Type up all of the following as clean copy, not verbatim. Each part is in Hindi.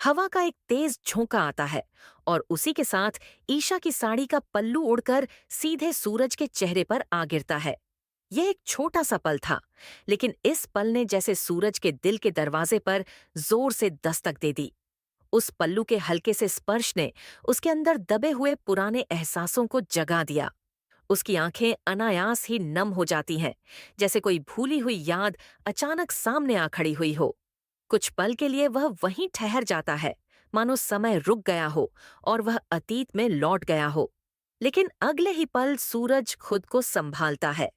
हवा का एक तेज झोंका आता है और उसी के साथ ईशा की साड़ी का पल्लू उड़कर सीधे सूरज के चेहरे पर आ गिरता है। यह एक छोटा सा पल था, लेकिन इस पल ने जैसे सूरज के दिल के दरवाजे पर जोर से दस्तक दे दी। उस पल्लू के हल्के से स्पर्श ने उसके अंदर दबे हुए पुराने एहसासों को जगा दिया। उसकी आंखें अनायास ही नम हो जाती हैं, जैसे कोई भूली हुई याद अचानक सामने आ खड़ी हुई हो। कुछ पल के लिए वह वहीं ठहर जाता है, मानो समय रुक गया हो और वह अतीत में लौट गया हो। लेकिन अगले ही पल सूरज खुद को संभालता है।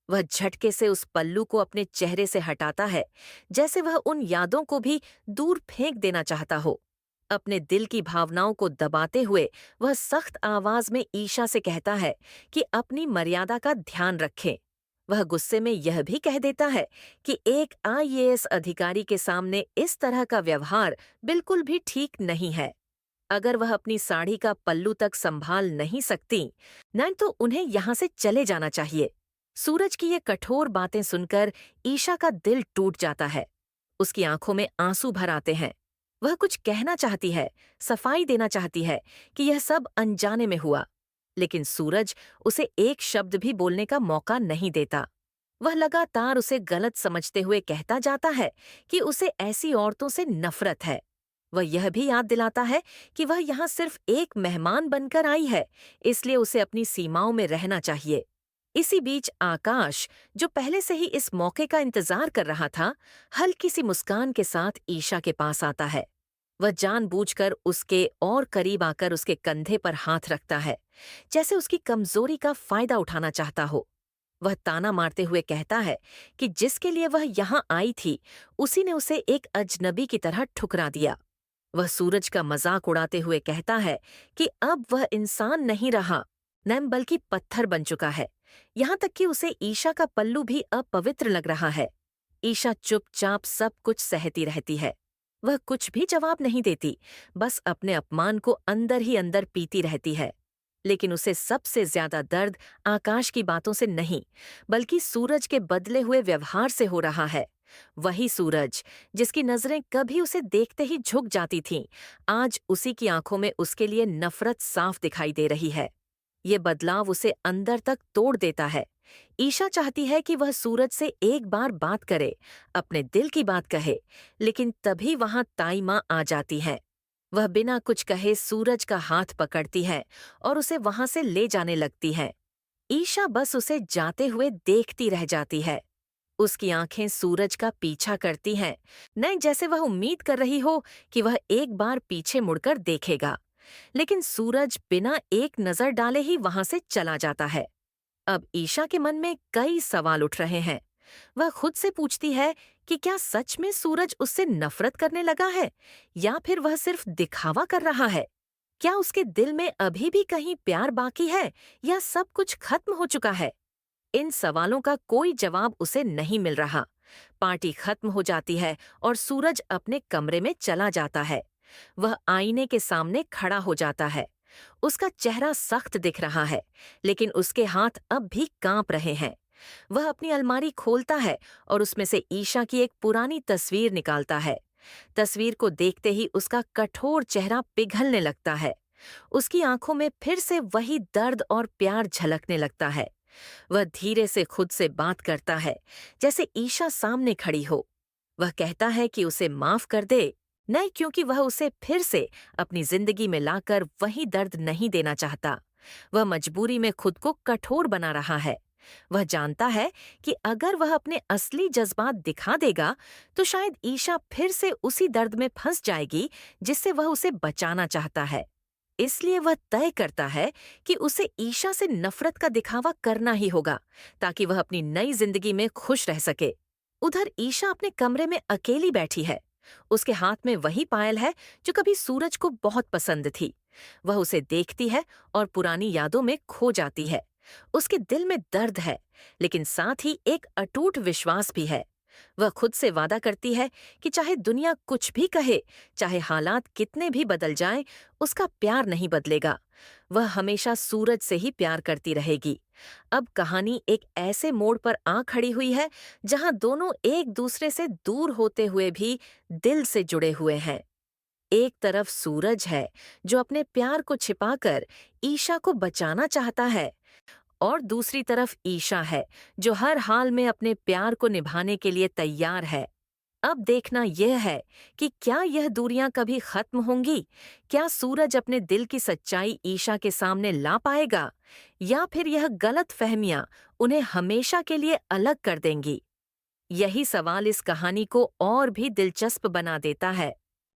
वह झटके से उस पल्लू को अपने चेहरे से हटाता है, जैसे वह उन यादों को भी दूर फेंक देना चाहता हो। अपने दिल की भावनाओं को दबाते हुए वह सख्त आवाज में ईशा से कहता है कि अपनी मर्यादा का ध्यान रखें। वह गुस्से में यह भी कह देता है कि एक आईएएस अधिकारी के सामने इस तरह का व्यवहार बिल्कुल भी ठीक नहीं है। अगर वह अपनी साड़ी का पल्लू तक संभाल नहीं सकती, नहीं तो उन्हें यहाँ से चले जाना चाहिए। सूरज की ये कठोर बातें सुनकर ईशा का दिल टूट जाता है। उसकी आंखों में आंसू भर आते हैं। वह कुछ कहना चाहती है, सफाई देना चाहती है कि यह सब अनजाने में हुआ, लेकिन सूरज उसे एक शब्द भी बोलने का मौका नहीं देता। वह लगातार उसे गलत समझते हुए कहता जाता है कि उसे ऐसी औरतों से नफरत है। वह यह भी याद दिलाता है कि वह यहाँ सिर्फ एक मेहमान बनकर आई है, इसलिए उसे अपनी सीमाओं में रहना चाहिए। इसी बीच आकाश, जो पहले से ही इस मौके का इंतजार कर रहा था, हल्की सी मुस्कान के साथ ईशा के पास आता है। वह जानबूझकर उसके और करीब आकर उसके कंधे पर हाथ रखता है, जैसे उसकी कमजोरी का फायदा उठाना चाहता हो। वह ताना मारते हुए कहता है कि जिसके लिए वह यहाँ आई थी, उसी ने उसे एक अजनबी की तरह ठुकरा दिया। वह सूरज का मजाक उड़ाते हुए कहता है कि अब वह इंसान नहीं रहा, न बल्कि पत्थर बन चुका है। यहाँ तक कि उसे ईशा का पल्लू भी अपवित्र लग रहा है। ईशा चुपचाप सब कुछ सहती रहती है। वह कुछ भी जवाब नहीं देती, बस अपने अपमान को अंदर ही अंदर पीती रहती है। लेकिन उसे सबसे ज्यादा दर्द आकाश की बातों से नहीं, बल्कि सूरज के बदले हुए व्यवहार से हो रहा है। वही सूरज, जिसकी नजरें कभी उसे देखते ही झुक जाती थीं, आज उसी की आंखों में उसके लिए नफरत साफ दिखाई दे रही है। ये बदलाव उसे अंदर तक तोड़ देता है। ईशा चाहती है कि वह सूरज से एक बार बात करे, अपने दिल की बात कहे, लेकिन तभी वहां ताई माँ आ जाती है। वह बिना कुछ कहे सूरज का हाथ पकड़ती है और उसे वहां से ले जाने लगती है। ईशा बस उसे जाते हुए देखती रह जाती है। उसकी आंखें सूरज का पीछा करती हैं, न जैसे वह उम्मीद कर रही हो कि वह एक बार पीछे मुड़कर देखेगा। लेकिन सूरज बिना एक नजर डाले ही वहां से चला जाता है। अब ईशा के मन में कई सवाल उठ रहे हैं। वह खुद से पूछती है कि क्या सच में सूरज उससे नफरत करने लगा है, या फिर वह सिर्फ दिखावा कर रहा है? क्या उसके दिल में अभी भी कहीं प्यार बाकी है, या सब कुछ खत्म हो चुका है? इन सवालों का कोई जवाब उसे नहीं मिल रहा। पार्टी खत्म हो जाती है और सूरज अपने कमरे में चला जाता है। वह आईने के सामने खड़ा हो जाता है। उसका चेहरा सख्त दिख रहा है, लेकिन उसके हाथ अब भी कांप रहे हैं। वह अपनी अलमारी खोलता है और उसमें से ईशा की एक पुरानी तस्वीर निकालता है। तस्वीर को देखते ही उसका कठोर चेहरा पिघलने लगता है। उसकी आंखों में फिर से वही दर्द और प्यार झलकने लगता है। वह धीरे से खुद से बात करता है, जैसे ईशा सामने खड़ी हो। वह कहता है कि उसे माफ कर दे, नहीं क्योंकि वह उसे फिर से अपनी जिंदगी में लाकर वही दर्द नहीं देना चाहता। वह मजबूरी में खुद को कठोर बना रहा है। वह जानता है कि अगर वह अपने असली जज्बात दिखा देगा, तो शायद ईशा फिर से उसी दर्द में फंस जाएगी जिससे वह उसे बचाना चाहता है। इसलिए वह तय करता है कि उसे ईशा से नफरत का दिखावा करना ही होगा, ताकि वह अपनी नई जिंदगी में खुश रह सके। उधर ईशा अपने कमरे में अकेली बैठी है। उसके हाथ में वही पायल है जो कभी सूरज को बहुत पसंद थी। वह उसे देखती है और पुरानी यादों में खो जाती है। उसके दिल में दर्द है, लेकिन साथ ही एक अटूट विश्वास भी है। वह खुद से वादा करती है कि चाहे दुनिया कुछ भी कहे, चाहे हालात कितने भी बदल जाएं, उसका प्यार नहीं बदलेगा। वह हमेशा सूरज से ही प्यार करती रहेगी। अब कहानी एक ऐसे मोड़ पर आ खड़ी हुई है जहां दोनों एक दूसरे से दूर होते हुए भी दिल से जुड़े हुए हैं। एक तरफ सूरज है जो अपने प्यार को छिपाकर ईशा को बचाना चाहता है, और दूसरी तरफ ईशा है जो हर हाल में अपने प्यार को निभाने के लिए तैयार है। अब देखना यह है कि क्या यह दूरियां कभी खत्म होंगी? क्या सूरज अपने दिल की सच्चाई ईशा के सामने ला पाएगा, या फिर यह गलत फहमियां उन्हें हमेशा के लिए अलग कर देंगी? यही सवाल इस कहानी को और भी दिलचस्प बना देता है।